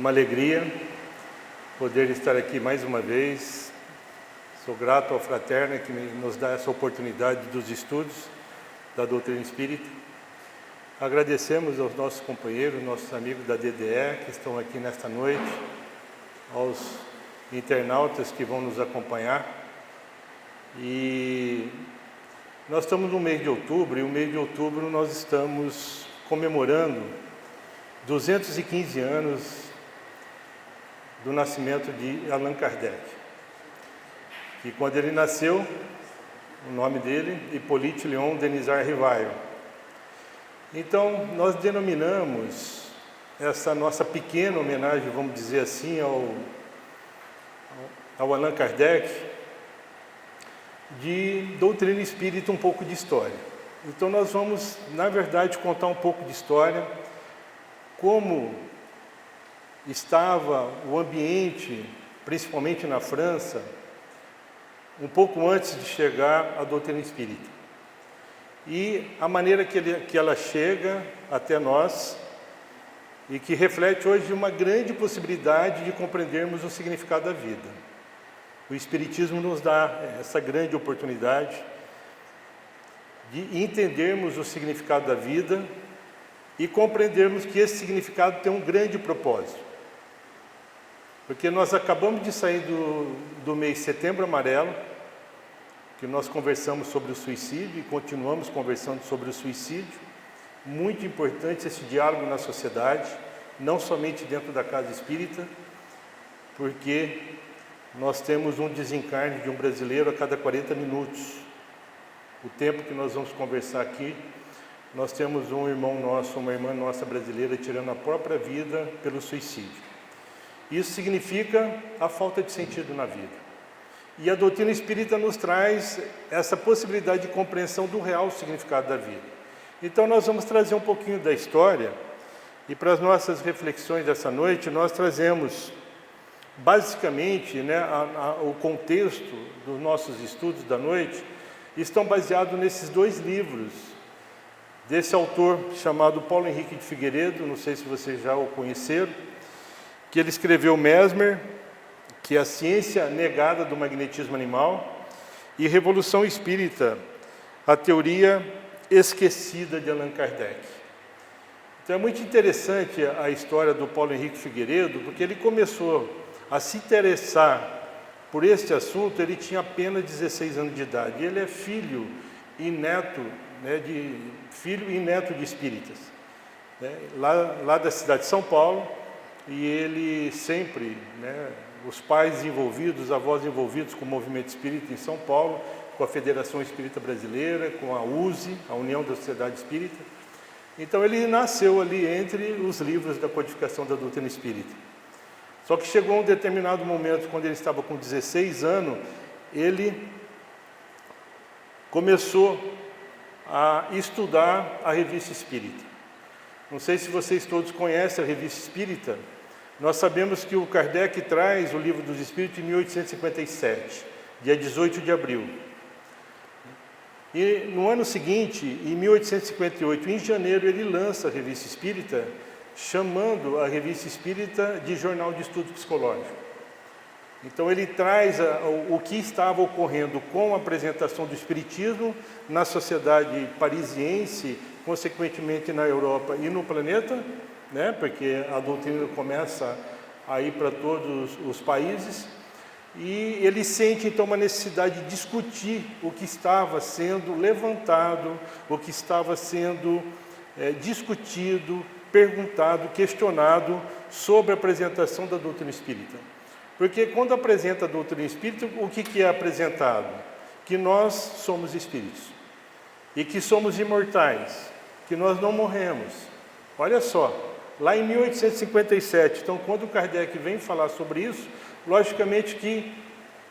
uma alegria poder estar aqui mais uma vez. Sou grato ao Fraterno que nos dá essa oportunidade dos estudos da doutrina espírita. Agradecemos aos nossos companheiros, nossos amigos da DDE que estão aqui nesta noite, aos internautas que vão nos acompanhar. E nós estamos no mês de outubro, e o mês de outubro nós estamos comemorando 215 anos do nascimento de Allan Kardec. E quando ele nasceu, o nome dele, Hippolyte Léon Denisard Rivail. Então, nós denominamos essa nossa pequena homenagem, vamos dizer assim, ao Allan Kardec, de doutrina espírita, um pouco de história. Então, nós vamos, na verdade, contar um pouco de história, como estava o ambiente, principalmente na França, um pouco antes de chegar à doutrina espírita. E a maneira que ela chega até nós e que reflete hoje uma grande possibilidade de compreendermos o significado da vida. O Espiritismo nos dá essa grande oportunidade de entendermos o significado da vida e compreendermos que esse significado tem um grande propósito. Porque nós acabamos de sair do mês Setembro Amarelo, que nós conversamos sobre o suicídio e continuamos conversando sobre o suicídio. Muito importante esse diálogo na sociedade, não somente dentro da casa espírita, porque nós temos um desencarne de um brasileiro a cada 40 minutos. O tempo que nós vamos conversar aqui, nós temos um irmão nosso, uma irmã nossa brasileira tirando a própria vida pelo suicídio. Isso significa a falta de sentido na vida. E a doutrina espírita nos traz essa possibilidade de compreensão do real significado da vida. Então nós vamos trazer um pouquinho da história, e para as nossas reflexões dessa noite, nós trazemos basicamente, o contexto dos nossos estudos da noite, estão baseados nesses dois livros, desse autor chamado Paulo Henrique de Figueiredo, não sei se vocês já o conheceram, que ele escreveu Mesmer, que é a ciência negada do magnetismo animal, e Revolução Espírita, a teoria esquecida de Allan Kardec. Então é muito interessante a história do Paulo Henrique Figueiredo, porque ele começou a se interessar por este assunto, ele tinha apenas 16 anos de idade. Ele é filho e neto, filho e neto de espíritas, lá da cidade de São Paulo, e ele sempre, os pais envolvidos, os avós envolvidos com o movimento espírita em São Paulo, com a Federação Espírita Brasileira, com a USE, a União da Sociedade Espírita. Então ele nasceu ali entre os livros da codificação da doutrina espírita. Só que chegou um determinado momento, quando ele estava com 16 anos, ele começou a estudar a Revista Espírita. Não sei se vocês todos conhecem a Revista Espírita. Nós sabemos que o Kardec traz o Livro dos Espíritos em 1857, dia 18 de abril. E no ano seguinte, em 1858, em janeiro, ele lança a Revista Espírita, chamando a Revista Espírita de Jornal de Estudo Psicológico. Então ele traz o que estava ocorrendo com a apresentação do Espiritismo na sociedade parisiense, consequentemente na Europa e no planeta, porque a doutrina começa a ir para todos os países, e ele sente então uma necessidade de discutir o que estava sendo levantado, o que estava sendo discutido, perguntado, questionado sobre a apresentação da doutrina espírita. Porque quando apresenta a doutrina espírita, o que é apresentado? Que nós somos espíritos, e que somos imortais, que nós não morremos. Olha só, lá em 1857, então quando Kardec vem falar sobre isso, logicamente que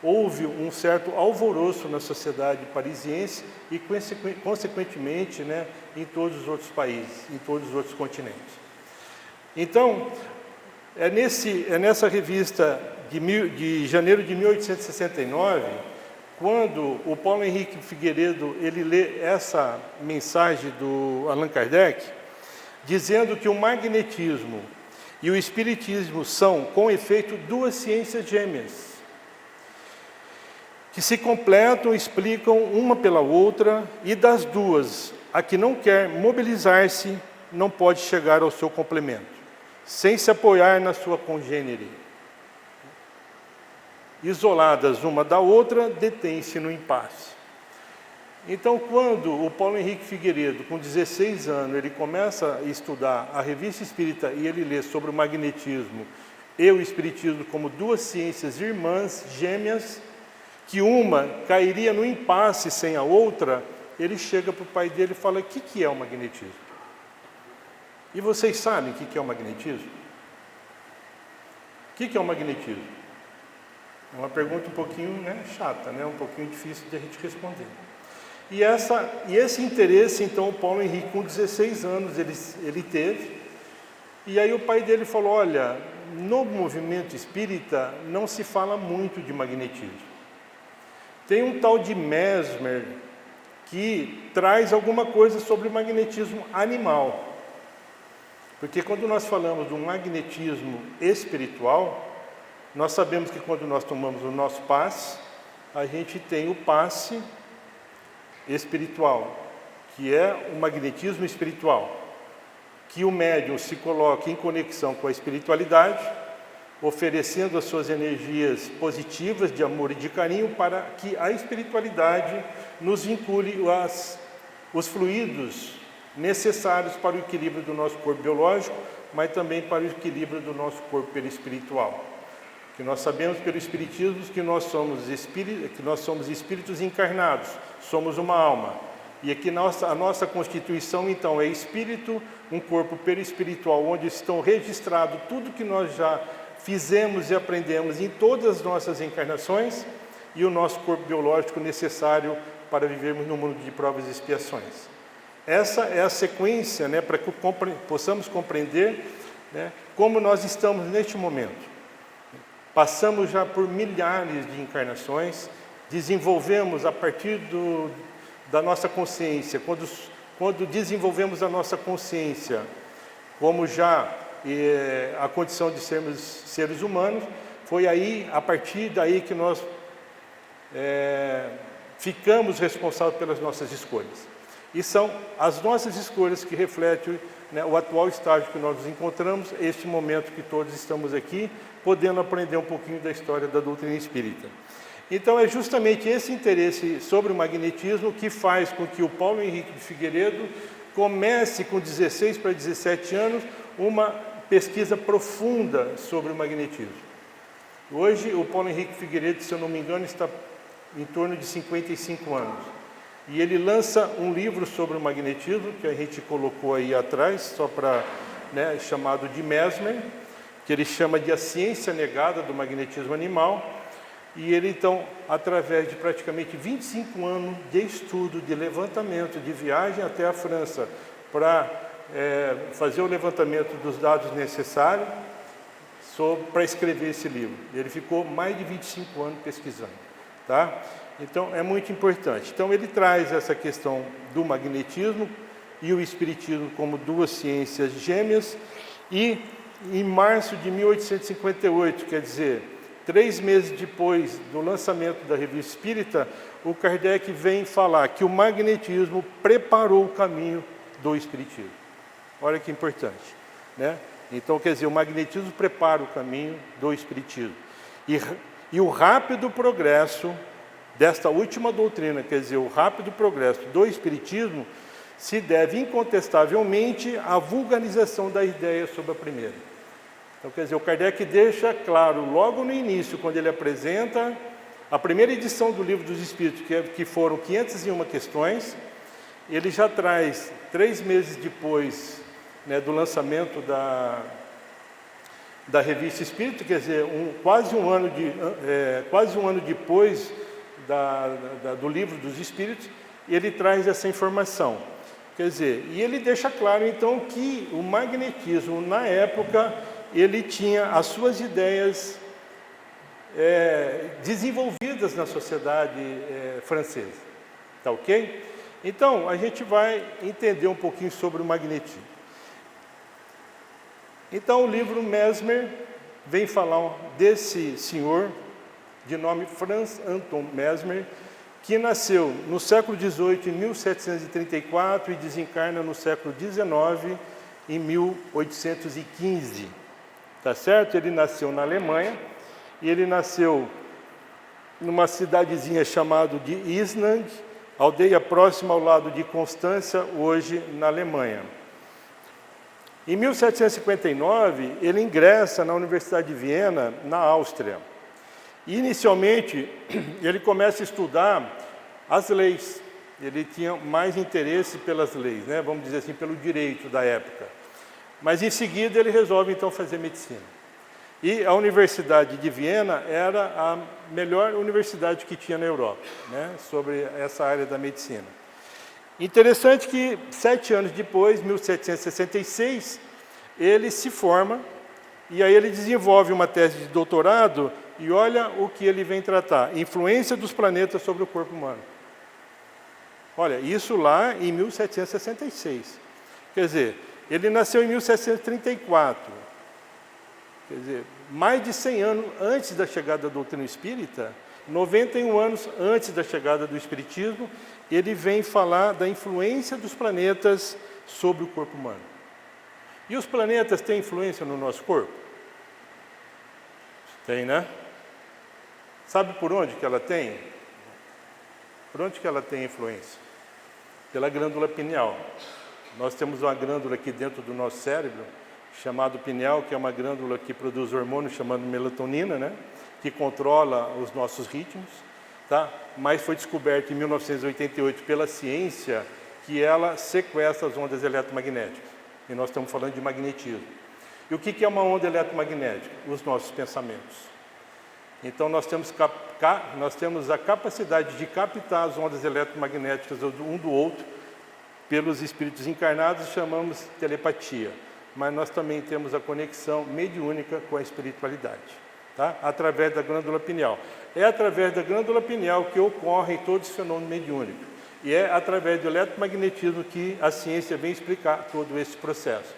houve um certo alvoroço na sociedade parisiense e, consequentemente, em todos os outros países, em todos os outros continentes. Então, é nessa revista de janeiro de 1869, quando o Paulo Henrique Figueiredo ele lê essa mensagem do Allan Kardec, dizendo que o magnetismo e o Espiritismo são, com efeito, duas ciências gêmeas, que se completam e explicam uma pela outra, e das duas, a que não quer mobilizar-se não pode chegar ao seu complemento, sem se apoiar na sua congênere. Isoladas uma da outra, detém-se no impasse. Então, quando o Paulo Henrique Figueiredo, com 16 anos, ele começa a estudar a Revista Espírita e ele lê sobre o magnetismo e o espiritismo como duas ciências irmãs, gêmeas, que uma cairia no impasse sem a outra, ele chega para o pai dele e fala: o que é o magnetismo? E vocês sabem o que é o magnetismo? O que é o magnetismo? É uma pergunta um pouquinho chata, um pouquinho difícil de a gente responder. E esse interesse, então, o Paulo Henrique, com 16 anos, ele teve. E aí o pai dele falou: olha, no movimento espírita não se fala muito de magnetismo. Tem um tal de Mesmer que traz alguma coisa sobre o magnetismo animal. Porque quando nós falamos do magnetismo espiritual, nós sabemos que quando nós tomamos o nosso passe, a gente tem o passe espiritual, que é o magnetismo espiritual, que o médium se coloca em conexão com a espiritualidade, oferecendo as suas energias positivas de amor e de carinho para que a espiritualidade nos vincule os fluidos necessários para o equilíbrio do nosso corpo biológico, mas também para o equilíbrio do nosso corpo perispiritual. Que nós sabemos pelo Espiritismo que nós somos espíritos encarnados, somos uma alma. E aqui a nossa constituição, então, é espírito, um corpo perispiritual, onde estão registrados tudo que nós já fizemos e aprendemos em todas as nossas encarnações, e o nosso corpo biológico necessário para vivermos no mundo de provas e expiações. Essa é a sequência, para que possamos compreender como nós estamos neste momento. Passamos já por milhares de encarnações, desenvolvemos a partir da nossa consciência, quando desenvolvemos a nossa consciência, como já a condição de sermos seres humanos, foi aí, a partir daí que nós ficamos responsáveis pelas nossas escolhas. E são as nossas escolhas que refletem o atual estágio que nós nos encontramos, este momento que todos estamos aqui, podendo aprender um pouquinho da história da doutrina espírita. Então, é justamente esse interesse sobre o magnetismo que faz com que o Paulo Henrique de Figueiredo comece, com 16 para 17 anos, uma pesquisa profunda sobre o magnetismo. Hoje, o Paulo Henrique Figueiredo, se eu não me engano, está em torno de 55 anos. E ele lança um livro sobre o magnetismo, que a gente colocou aí atrás, só para, chamado de Mesmer, que ele chama de A Ciência Negada do Magnetismo Animal. E ele, então, através de praticamente 25 anos de estudo, de levantamento, de viagem até a França, para fazer o levantamento dos dados necessários para escrever esse livro. Ele ficou mais de 25 anos pesquisando, tá? Então, é muito importante. Então, ele traz essa questão do magnetismo e o espiritismo como duas ciências gêmeas. E, em março de 1858, quer dizer, 3 meses depois do lançamento da Revista Espírita, o Kardec vem falar que o magnetismo preparou o caminho do espiritismo. Olha que importante, Então, quer dizer, o magnetismo prepara o caminho do espiritismo. E o rápido progresso desta última doutrina, quer dizer, o rápido progresso do espiritismo, se deve incontestavelmente à vulgarização da ideia sobre a primeira. Então, quer dizer, o Kardec deixa claro, logo no início, quando ele apresenta a primeira edição do Livro dos Espíritos, que foram 501 questões, ele já traz, 3 meses depois do lançamento da Revista Espírita, quer dizer, quase um ano depois do Livro dos Espíritos, ele traz essa informação. Quer dizer, e ele deixa claro, então, que o magnetismo, na época, ele tinha as suas ideias desenvolvidas na sociedade francesa. Tá ok? Então, a gente vai entender um pouquinho sobre o magnetismo. Então o livro Mesmer vem falar desse senhor, de nome Franz Anton Mesmer, que nasceu no século XVIII, em 1734, e desencarna no século XIX, em 1815. Tá certo? Ele nasceu na Alemanha, e ele nasceu numa cidadezinha chamada de Isnang, aldeia próxima ao lado de Constança, hoje na Alemanha. Em 1759, ele ingressa na Universidade de Viena, na Áustria. E, inicialmente, ele começa a estudar as leis. Ele tinha mais interesse pelas leis, né? Vamos dizer assim, pelo direito da época. Mas, em seguida, ele resolve, então, fazer medicina. E a Universidade de Viena era a melhor universidade que tinha na Europa, né? Sobre essa área da medicina. Interessante que, 7 anos depois, 1766, ele se forma, e aí ele desenvolve uma tese de doutorado, e olha o que ele vem tratar: influência dos planetas sobre o corpo humano. Olha, isso lá em 1766. Quer dizer, ele nasceu em 1734. Quer dizer, mais de 100 anos antes da chegada da doutrina espírita, 91 anos antes da chegada do espiritismo, ele vem falar da influência dos planetas sobre o corpo humano. E os planetas têm influência no nosso corpo? Tem, né? Sabe por onde que ela tem? Por onde que ela tem influência? Pela glândula pineal. Nós temos uma glândula aqui dentro do nosso cérebro, chamada pineal, que é uma glândula que produz hormônio chamado melatonina, né? Que controla os nossos ritmos, tá? Mas foi descoberto em 1988 pela ciência que ela sequestra as ondas eletromagnéticas. E nós estamos falando de magnetismo. E o que é uma onda eletromagnética? Os nossos pensamentos. Então nós temos a capacidade de captar as ondas eletromagnéticas um do outro pelos espíritos encarnados, chamamos telepatia. Mas nós também temos a conexão mediúnica com a espiritualidade, tá? Através da glândula pineal. É através da glândula pineal que ocorrem todos os fenômenos mediúnicos. E é através do eletromagnetismo que a ciência vem explicar todo esse processo.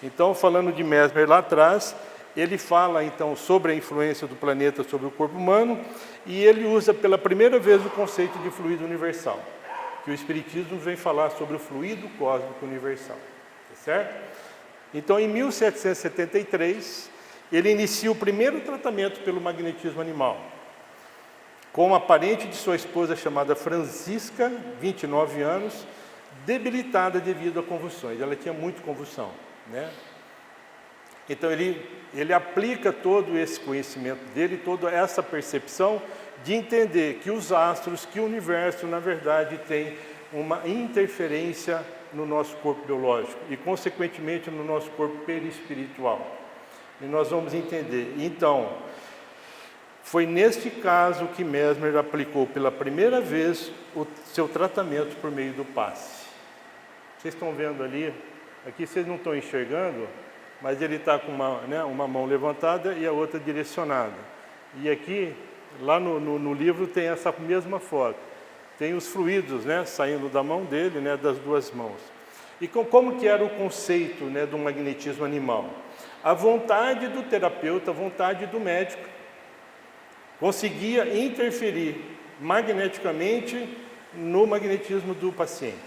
Então, falando de Mesmer lá atrás, ele fala então sobre a influência do planeta sobre o corpo humano, e ele usa pela primeira vez o conceito de fluido universal, que o Espiritismo vem falar sobre o fluido cósmico universal, tá certo? Então, em 1773, ele inicia o primeiro tratamento pelo magnetismo animal, com uma parente de sua esposa chamada Francisca, 29 anos, debilitada devido a convulsões. Ela tinha muita convulsão, né? Então ele aplica todo esse conhecimento dele, toda essa percepção de entender que os astros, que o universo, na verdade, tem uma interferência no nosso corpo biológico e, consequentemente, no nosso corpo perispiritual. E nós vamos entender. Então, foi neste caso que Mesmer aplicou pela primeira vez o seu tratamento por meio do passe. Vocês estão vendo ali, aqui vocês não estão enxergando, mas ele está com uma mão levantada e a outra direcionada. E aqui, lá no livro, tem essa mesma foto. Tem os fluidos, né, saindo da mão dele, né, das duas mãos. E como que era o conceito, né, do magnetismo animal? A vontade do terapeuta, a vontade do médico, conseguia interferir magneticamente no magnetismo do paciente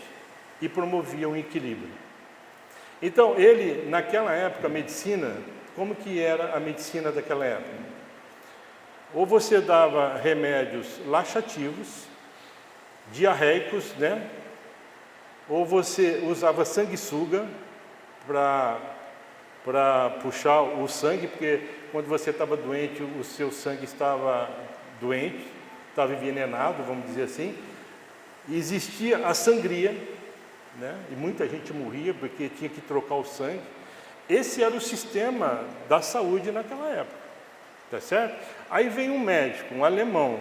e promovia um equilíbrio. Então, ele, naquela época, a medicina, como que era a medicina daquela época? Ou você dava remédios laxativos, diarreicos, né? Ou você usava sanguessuga para puxar o sangue, porque quando você estava doente, o seu sangue estava doente, estava envenenado, vamos dizer assim. E existia a sangria, né? E muita gente morria porque tinha que trocar o sangue. Esse era o sistema da saúde naquela época, tá certo? Aí vem um médico, um alemão,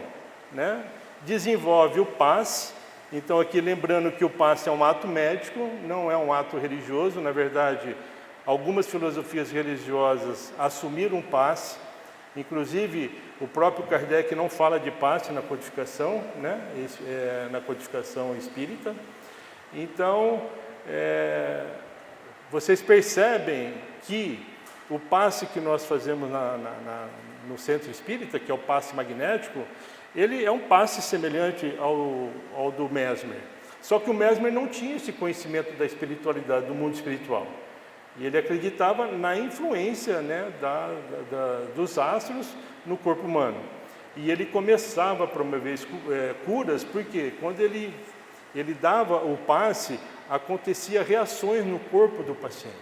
né? Desenvolve o passe. Então aqui lembrando que o passe é um ato médico, não é um ato religioso. Na verdade, algumas filosofias religiosas assumiram o passe. Inclusive, o próprio Kardec não fala de passe na codificação, né? Na codificação espírita. Então, vocês percebem que O passe que nós fazemos no centro espírita, que é o passe magnético, ele é um passe semelhante ao do Mesmer. Só que o Mesmer não tinha esse conhecimento da espiritualidade, do mundo espiritual. E ele acreditava na influência, né, dos astros no corpo humano. E ele começava a promover curas, porque quando ele dava o passe, acontecia reações no corpo do paciente.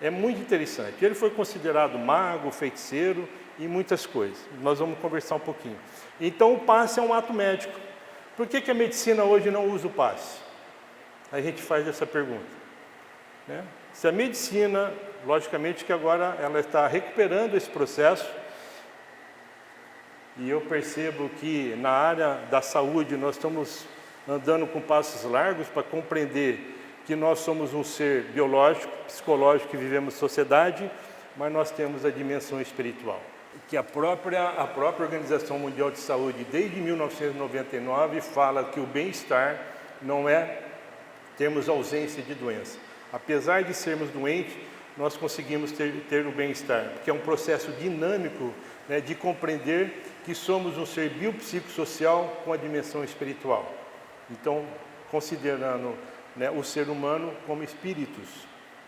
É muito interessante. Ele foi considerado mago, feiticeiro e muitas coisas. Nós vamos conversar um pouquinho. Então, o passe é um ato médico. Por que a medicina hoje não usa o passe? A gente faz essa pergunta, né? Se a medicina, logicamente que agora ela está recuperando esse processo, e eu percebo que na área da saúde nós estamos andando com passos largos para compreender que nós somos um ser biológico, psicológico, que vivemos em sociedade, mas nós temos a dimensão espiritual. Que a própria Organização Mundial de Saúde, desde 1999, fala que o bem-estar não é termos ausência de doença. Apesar de sermos doentes, nós conseguimos ter o bem-estar, porque é um processo dinâmico, né, de compreender que somos um ser biopsicossocial com a dimensão espiritual. Então, considerando, né, o ser humano como espíritos.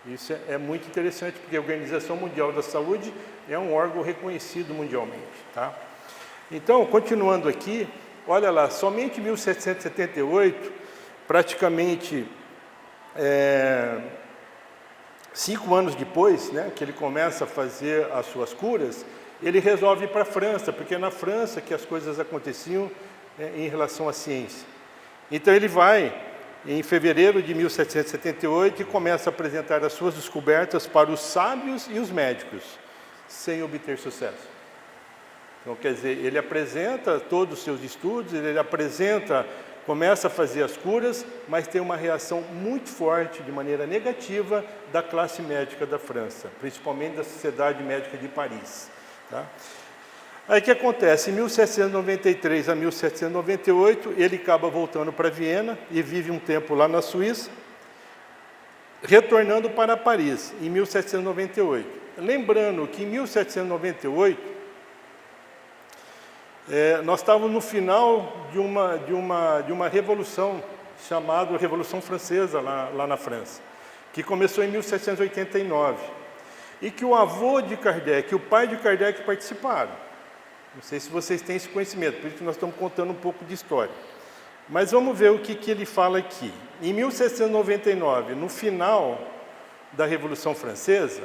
Isso é muito interessante, porque a Organização Mundial da Saúde é um órgão reconhecido mundialmente, tá? Então, continuando aqui, olha lá, somente em 1778, praticamente 5 anos depois, né, que ele começa a fazer as suas curas, ele resolve ir para a França, porque é na França que as coisas aconteciam, né, em relação à ciência. Então ele vai em fevereiro de 1778 e começa a apresentar as suas descobertas para os sábios e os médicos, sem obter sucesso. Então, quer dizer, ele apresenta todos os seus estudos, ele começa a fazer as curas, mas tem uma reação muito forte, de maneira negativa, da classe médica da França, principalmente da Sociedade Médica de Paris, tá? Aí o que acontece? Em 1793 a 1798, ele acaba voltando para Viena e vive um tempo lá na Suíça, retornando para Paris, em 1798. Lembrando que em 1798, nós estávamos no final de uma revolução, chamada Revolução Francesa, lá na França, que começou em 1789, e que o avô de Kardec e o pai de Kardec participaram. Não sei se vocês têm esse conhecimento, por isso que nós estamos contando um pouco de história. Mas vamos ver o que ele fala aqui. Em 1799, no final da Revolução Francesa,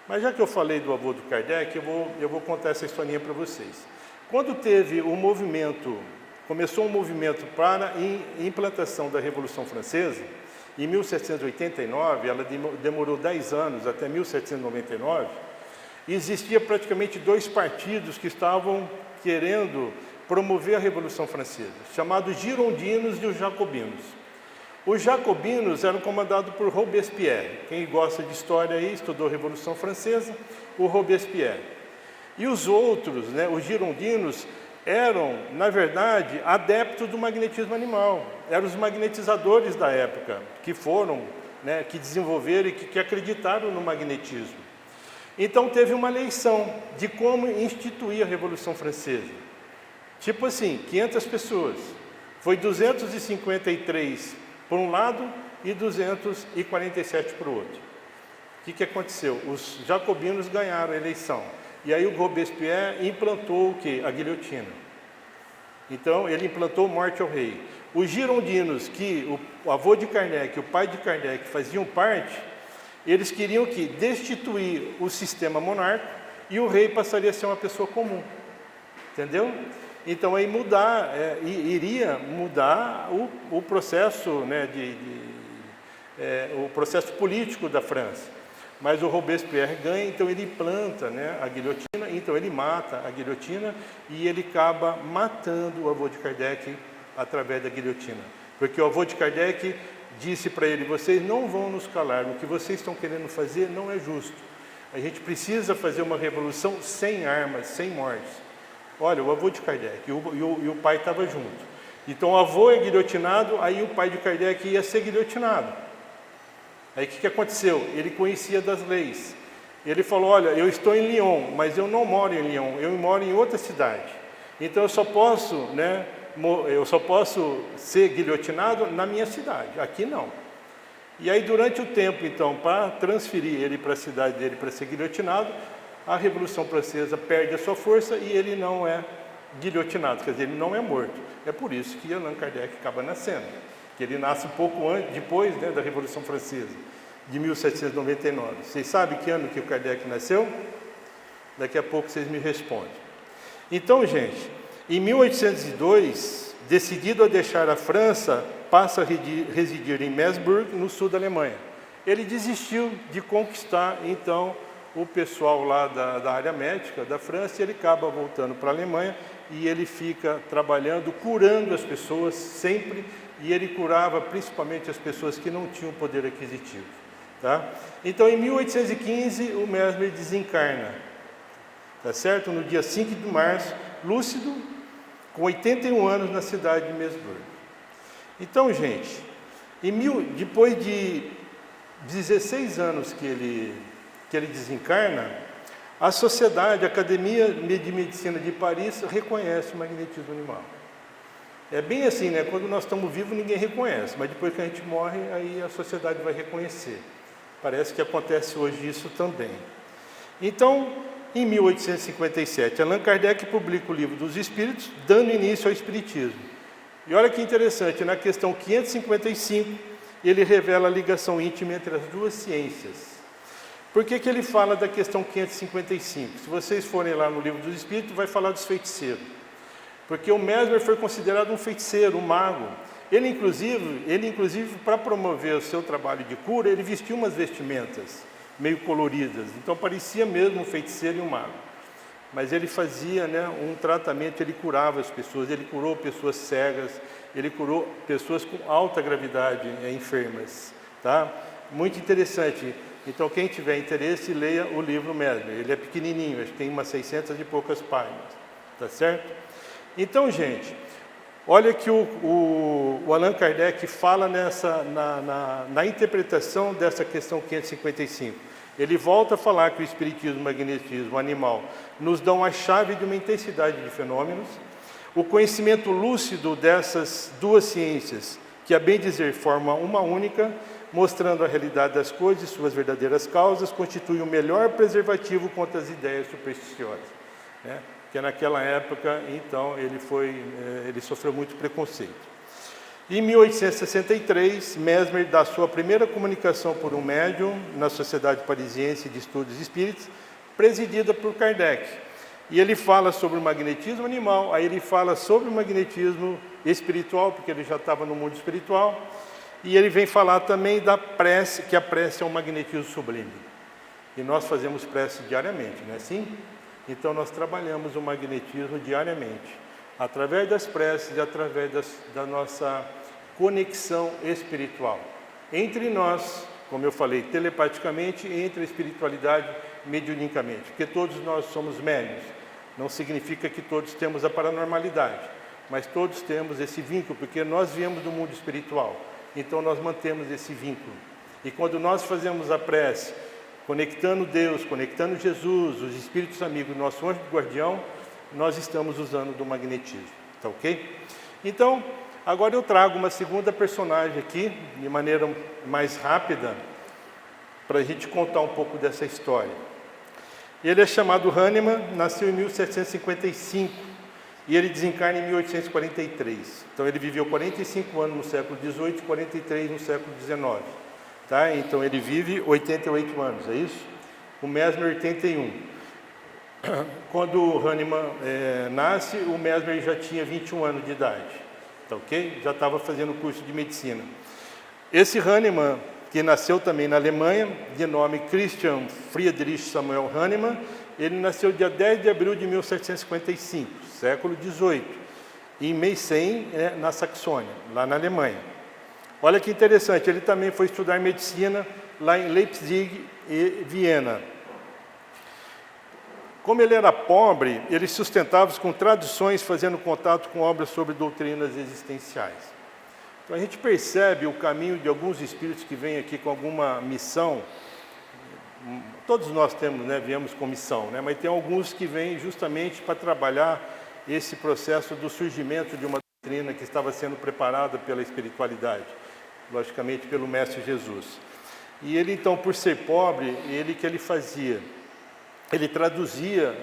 mas já que eu falei do avô do Kardec, eu vou contar essa historinha para vocês. Quando teve o movimento, começou um movimento para a implantação da Revolução Francesa, em 1789, ela demorou 10 anos, até 1799, existia praticamente 2 partidos que estavam querendo promover a Revolução Francesa, chamados girondinos e os jacobinos. Os jacobinos eram comandados por Robespierre. Quem gosta de história aí, estudou a Revolução Francesa, o Robespierre. E os outros, né, os girondinos, eram, na verdade, adeptos do magnetismo animal. Eram os magnetizadores da época, que foram, né, que desenvolveram e que acreditaram no magnetismo. Então teve uma eleição de como instituir a Revolução Francesa. Tipo assim, 500 pessoas. Foi 253 por um lado e 247 para o outro. O que aconteceu? Os jacobinos ganharam a eleição. E aí o Robespierre implantou o quê? A guilhotina. Então ele implantou morte ao rei. Os girondinos, que o avô de Kardec e o pai de Kardec faziam parte, eles queriam que destituir o sistema monárquico e o rei passaria a ser uma pessoa comum. Entendeu? Então aí iria mudar o processo, né, o processo político da França. Mas o Robespierre ganha, então ele implanta, né, a guilhotina, então ele mata a guilhotina e ele acaba matando o avô de Kardec através da guilhotina. Porque o avô de Kardec disse para ele: vocês não vão nos calar, o que vocês estão querendo fazer não é justo. A gente precisa fazer uma revolução sem armas, sem mortes. Olha, o avô de Kardec e o pai estavam juntos. Então o avô é guilhotinado, aí o pai de Kardec ia ser guilhotinado. Aí o que aconteceu? Ele conhecia das leis. Ele falou, olha, eu estou em Lyon, mas eu não moro em Lyon, eu moro em outra cidade. Então eu só posso ser guilhotinado na minha cidade, aqui não. E aí durante o tempo, então, para transferir ele para a cidade dele para ser guilhotinado, a Revolução Francesa perde a sua força e ele não é guilhotinado, quer dizer, ele não é morto. É por isso que Allan Kardec acaba nascendo, que ele nasce pouco depois, né, da Revolução Francesa, de 1799. Vocês sabem que ano que o Kardec nasceu? Daqui a pouco vocês me respondem. Então, gente, em 1802, decidido a deixar a França, passa a residir em Meseberg, no sul da Alemanha. Ele desistiu de conquistar, então, o pessoal lá da área médica da França, e ele acaba voltando para a Alemanha, e ele fica trabalhando, curando as pessoas sempre, e ele curava principalmente as pessoas que não tinham poder aquisitivo. Tá? Então, em 1815, o Mesmer desencarna, tá certo? No dia 5 de março, lúcido, com 81 anos, na cidade de Meseberg. Então, gente, depois de 16 anos que ele desencarna, a Sociedade, a Academia de Medicina de Paris reconhece o magnetismo animal. É bem assim, né? Quando nós estamos vivos, ninguém reconhece, mas depois que a gente morre, aí a sociedade vai reconhecer. Parece que acontece hoje isso também. Então, em 1857, Allan Kardec publica o Livro dos Espíritos, dando início ao Espiritismo. E olha que interessante, na questão 555, ele revela a ligação íntima entre as duas ciências. Por que ele fala da questão 555? Se vocês forem lá no Livro dos Espíritos, vai falar dos feiticeiros. Porque o Mesmer foi considerado um feiticeiro, um mago. Ele, inclusive, para promover o seu trabalho de cura, ele vestiu umas vestimentas meio coloridas. Então, parecia mesmo um feiticeiro e um mago. Mas ele fazia, né, um tratamento, ele curava as pessoas, ele curou pessoas cegas, ele curou pessoas com alta gravidade, enfermas. Tá? Muito interessante. Então, quem tiver interesse, leia o livro Mesmer. Ele é pequenininho, acho que tem umas 600 e poucas páginas. Tá certo? Então, gente, olha que o Allan Kardec fala na interpretação dessa questão 555. Ele volta a falar que o espiritismo e o magnetismo animal nos dão a chave de uma intensidade de fenômenos, o conhecimento lúcido dessas duas ciências, que a bem dizer formam uma única, mostrando a realidade das coisas e suas verdadeiras causas, constitui o melhor preservativo contra as ideias supersticiosas. Né? Porque naquela época, então, ele sofreu muito preconceito. Em 1863, Mesmer dá sua primeira comunicação por um médium na Sociedade Parisiense de Estudos Espíritas, presidida por Kardec. E ele fala sobre o magnetismo animal, aí ele fala sobre o magnetismo espiritual, porque ele já estava no mundo espiritual, e ele vem falar também da prece, que a prece é um magnetismo sublime. E nós fazemos prece diariamente, não é assim? Então nós trabalhamos o magnetismo diariamente, através das preces e através da nossa conexão espiritual. Entre nós, como eu falei, telepaticamente, e entre a espiritualidade mediunicamente, porque todos nós somos médiuns. Não significa que todos temos a paranormalidade, mas todos temos esse vínculo, porque nós viemos do mundo espiritual. Então nós mantemos esse vínculo. E quando nós fazemos a prece, conectando Deus, conectando Jesus, os espíritos amigos, nosso anjo guardião, nós estamos usando do magnetismo. Tá ok? Então, agora eu trago uma segunda personagem aqui, de maneira mais rápida, para a gente contar um pouco dessa história. Ele é chamado Hahnemann, nasceu em 1755 e ele desencarna em 1843. Então ele viveu 45 anos no século XVIII e 43 no século XIX. Tá? Então ele vive 88 anos, é isso? O Mesmer 81. Quando o Hahnemann nasce, o Mesmer já tinha 21 anos de idade. Tá ok? Já estava fazendo o curso de medicina. Esse Hahnemann, que nasceu também na Alemanha, de nome Christian Friedrich Samuel Hahnemann, ele nasceu dia 10 de abril de 1755, século XVIII, em Meissen, na Saxônia, lá na Alemanha. Olha que interessante, ele também foi estudar medicina lá em Leipzig e Viena. Como ele era pobre, ele sustentava-se com traduções, fazendo contato com obras sobre doutrinas existenciais. Então a gente percebe o caminho de alguns espíritos que vêm aqui com alguma missão todos nós temos, né, viemos com missão, né, mas tem alguns que vêm justamente para trabalhar esse processo do surgimento de uma doutrina que estava sendo preparada pela espiritualidade, logicamente pelo Mestre Jesus. E ele então, por ser pobre, ele fazia? Ele traduzia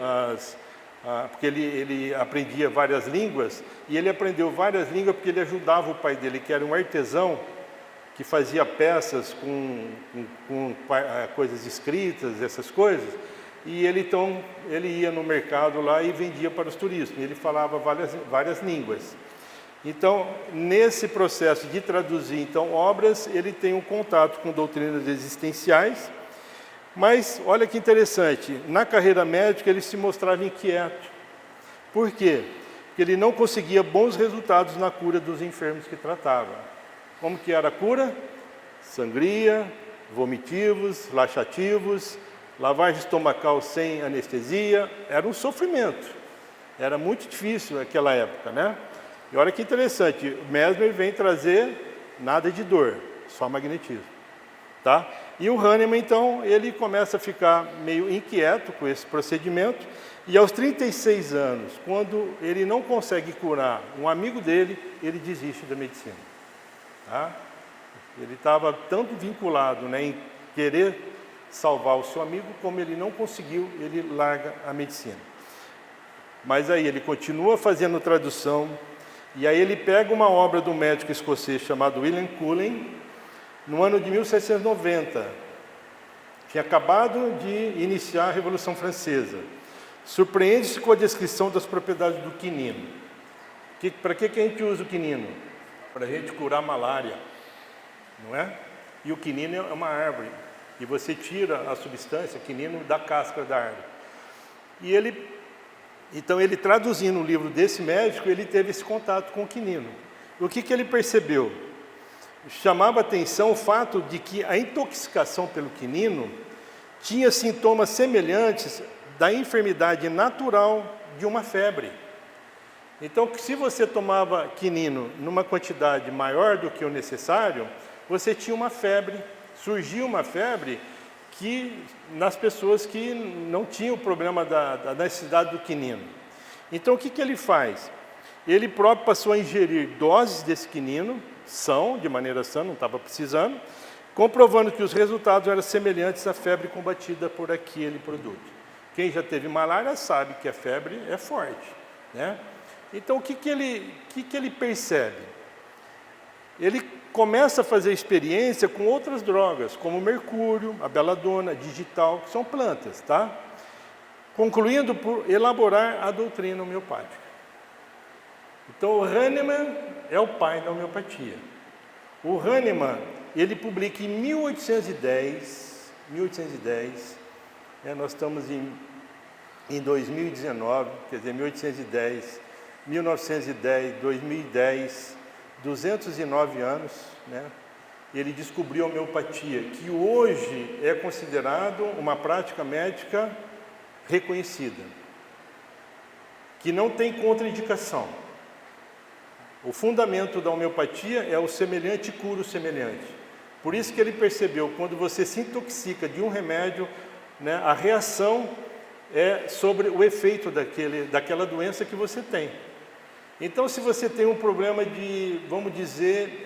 porque ele aprendia várias línguas, e ele aprendeu várias línguas porque ele ajudava o pai dele, que era um artesão, que fazia peças com coisas escritas, essas coisas, e ele então ia no mercado lá e vendia para os turistas, e ele falava várias línguas. Então, nesse processo de traduzir então obras, ele tem um contato com doutrinas existenciais, mas olha que interessante, na carreira médica ele se mostrava inquieto. Por quê? Porque ele não conseguia bons resultados na cura dos enfermos que tratava. Como que era a cura? Sangria, vomitivos, laxativos, lavagem estomacal sem anestesia, era um sofrimento. Era muito difícil naquela época, né? E olha que interessante, Mesmer vem trazer nada de dor, só magnetismo, tá? E o Hahnemann, então, ele começa a ficar meio inquieto com esse procedimento, e aos 36 anos, quando ele não consegue curar um amigo dele, ele desiste da medicina, tá? Ele estava tanto vinculado, né, em querer salvar o seu amigo, como ele não conseguiu, ele larga a medicina. Mas aí ele continua fazendo tradução, e aí ele pega uma obra do médico escocês chamado William Cullen, no ano de 1790. Tinha acabado de iniciar a Revolução Francesa. Surpreende-se com a descrição das propriedades do quinino. Para que a gente usa o quinino? Para a gente curar malária, não é? E o quinino é uma árvore, e você tira a substância, quinino, da casca da árvore. E então ele traduzindo o livro desse médico, ele teve esse contato com o quinino. O que ele percebeu? Chamava atenção o fato de que a intoxicação pelo quinino tinha sintomas semelhantes da enfermidade natural de uma febre. Então, se você tomava quinino numa quantidade maior do que o necessário, você tinha uma febre, surgia uma febre que nas pessoas que não tinham o problema da necessidade do quinino. Então, o que ele faz? Ele próprio passou a ingerir doses desse quinino, de maneira sã, não estava precisando, comprovando que os resultados eram semelhantes à febre combatida por aquele produto. Quem já teve malária sabe que a febre é forte, né? Então, o que ele percebe? Ele começa a fazer experiência com outras drogas, como o mercúrio, a beladona, digital, que são plantas, tá? Concluindo por elaborar a doutrina homeopática. Então, o Hahnemann é o pai da homeopatia. O Hahnemann, ele publica em 1810, nós estamos em 2019, quer dizer, 1810, 1910, 2010, 209 anos, né? Ele descobriu a homeopatia, que hoje é considerado uma prática médica reconhecida, que não tem contraindicação. O fundamento da homeopatia é o semelhante cura o semelhante. Por isso que ele percebeu, quando você se intoxica de um remédio, né, a reação é sobre o efeito daquela doença que você tem. Então, se você tem um problema de, vamos dizer,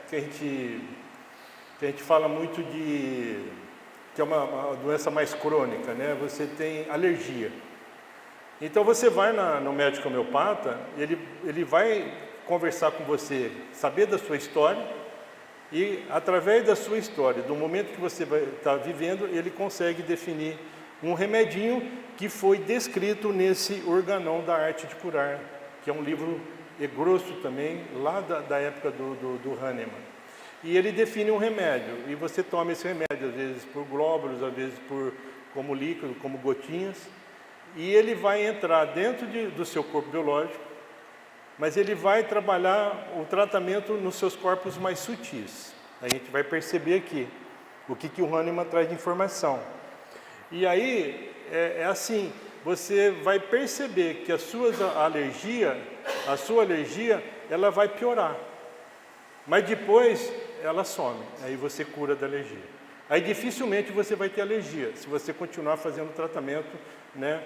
que a gente fala muito que é uma doença mais crônica, né? Você tem alergia. Então, você vai no médico homeopata, ele vai conversar com você, saber da sua história, e através da sua história, do momento que você vai estar vivendo, ele consegue definir um remedinho que foi descrito nesse Organon da Arte de Curar, que é um livro grosso também, lá da época do Hahnemann. E ele define um remédio, e você toma esse remédio, às vezes por glóbulos, às vezes como líquido, como gotinhas, e ele vai entrar dentro do seu corpo biológico, mas ele vai trabalhar o tratamento nos seus corpos mais sutis. A gente vai perceber aqui o que o Hahnemann traz de informação. E aí, é assim, você vai perceber que a sua alergia, ela vai piorar. Mas depois, ela some, aí você cura da alergia. Aí dificilmente você vai ter alergia, se você continuar fazendo o tratamento, né,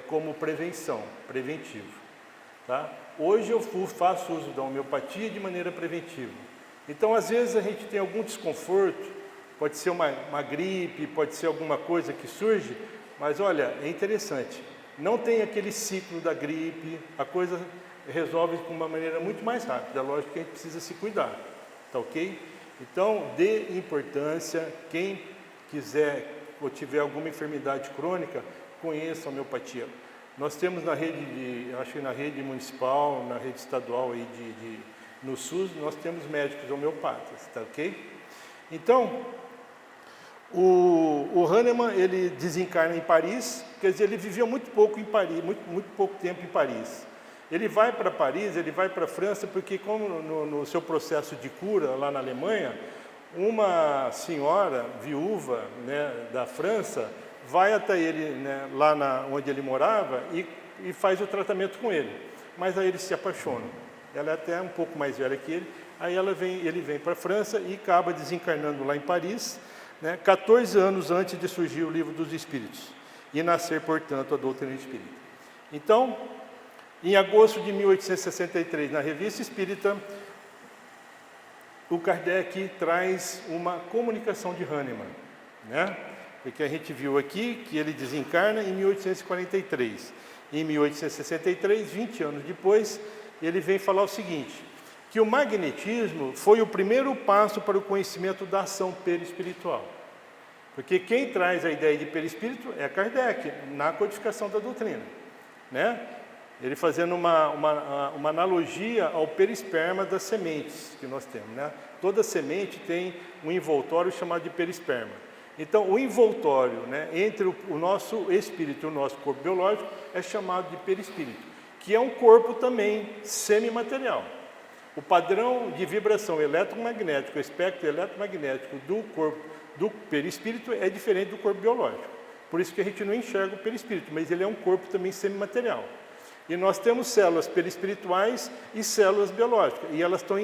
como prevenção, preventivo. Tá? Hoje eu faço uso da homeopatia de maneira preventiva. Então, às vezes a gente tem algum desconforto, pode ser uma gripe, pode ser alguma coisa que surge, mas olha, é interessante, não tem aquele ciclo da gripe, a coisa resolve de uma maneira muito mais rápida, lógico que a gente precisa se cuidar, tá ok? Então, dê importância, quem quiser ou tiver alguma enfermidade crônica, conheça a homeopatia. Nós temos na rede, acho que na rede municipal, na rede estadual aí no SUS, nós temos médicos homeopatas, tá ok? Então, o Hahnemann, ele desencarna em Paris, quer dizer, ele viveu muito pouco em Paris, muito pouco tempo em Paris. Ele vai para Paris, ele vai para a França, porque como no seu processo de cura lá na Alemanha, uma senhora viúva, né, da França, vai até ele, né, lá onde ele morava e faz o tratamento com ele. Mas aí eles se apaixonam. Ela é até um pouco mais velha que ele. Aí ele vem para a França e acaba desencarnando lá em Paris, né, 14 anos antes de surgir o Livro dos Espíritos e nascer, portanto, a doutrina espírita. Então, em agosto de 1863, na Revista Espírita, o Kardec traz uma comunicação de Hahnemann, né? Porque a gente viu aqui que ele desencarna em 1843. Em 1863, 20 anos depois, ele vem falar o seguinte, que o magnetismo foi o primeiro passo para o conhecimento da ação perispiritual. Porque quem traz a ideia de perispírito é Kardec, na codificação da doutrina, né? Ele fazendo uma analogia ao perisperma das sementes que nós temos, né? Toda semente tem um envoltório chamado de perisperma. Então, o envoltório, né, entre o nosso espírito e o nosso corpo biológico é chamado de perispírito, que é um corpo também semimaterial. O padrão de vibração eletromagnética, o espectro eletromagnético do corpo, do perispírito, é diferente do corpo biológico. Por isso que a gente não enxerga o perispírito, mas ele é um corpo também semimaterial. E nós temos células perispirituais e células biológicas, e elas estão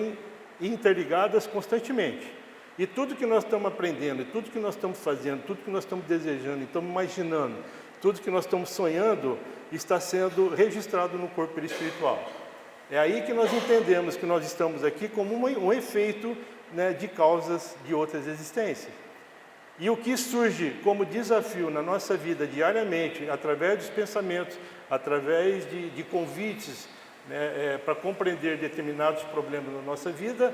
interligadas constantemente. E tudo que nós estamos aprendendo, tudo que nós estamos fazendo, tudo que nós estamos desejando, estamos imaginando, tudo que nós estamos sonhando, está sendo registrado no corpo perispiritual. É aí que nós entendemos que nós estamos aqui como um efeito, né, de causas de outras existências. E o que surge como desafio na nossa vida diariamente, através dos pensamentos, através de convites, né, para compreender determinados problemas na nossa vida,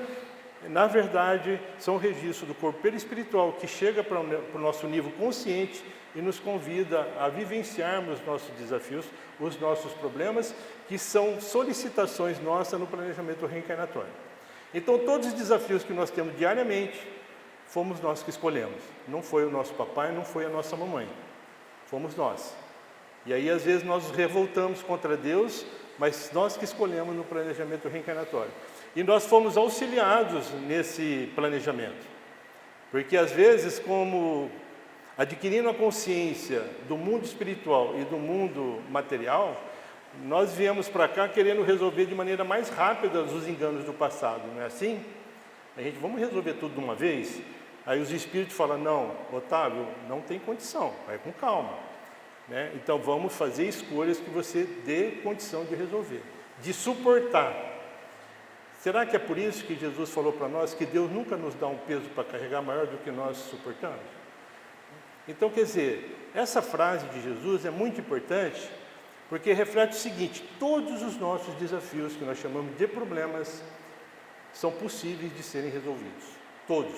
na verdade, são registros do corpo perispiritual que chega para o nosso nível consciente e nos convida a vivenciarmos nossos desafios, os nossos problemas, que são solicitações nossas no planejamento reencarnatório. Então, todos os desafios que nós temos diariamente, fomos nós que escolhemos. Não foi o nosso papai, não foi a nossa mamãe. Fomos nós. E aí, às vezes, nós nos revoltamos contra Deus, mas nós que escolhemos no planejamento reencarnatório. E nós fomos auxiliados nesse planejamento. Porque, às vezes, como adquirindo a consciência do mundo espiritual e do mundo material, nós viemos para cá querendo resolver de maneira mais rápida os enganos do passado, não é assim? A gente, vamos resolver tudo de uma vez? Aí os espíritos falam, não, Otávio, não tem condição, vai com calma, né? Então vamos fazer escolhas que você dê condição de resolver, de suportar. Será que é por isso que Jesus falou para nós que Deus nunca nos dá um peso para carregar maior do que nós suportamos? Então, quer dizer, essa frase de Jesus é muito importante, porque reflete o seguinte, todos os nossos desafios, que nós chamamos de problemas, são possíveis de serem resolvidos, todos.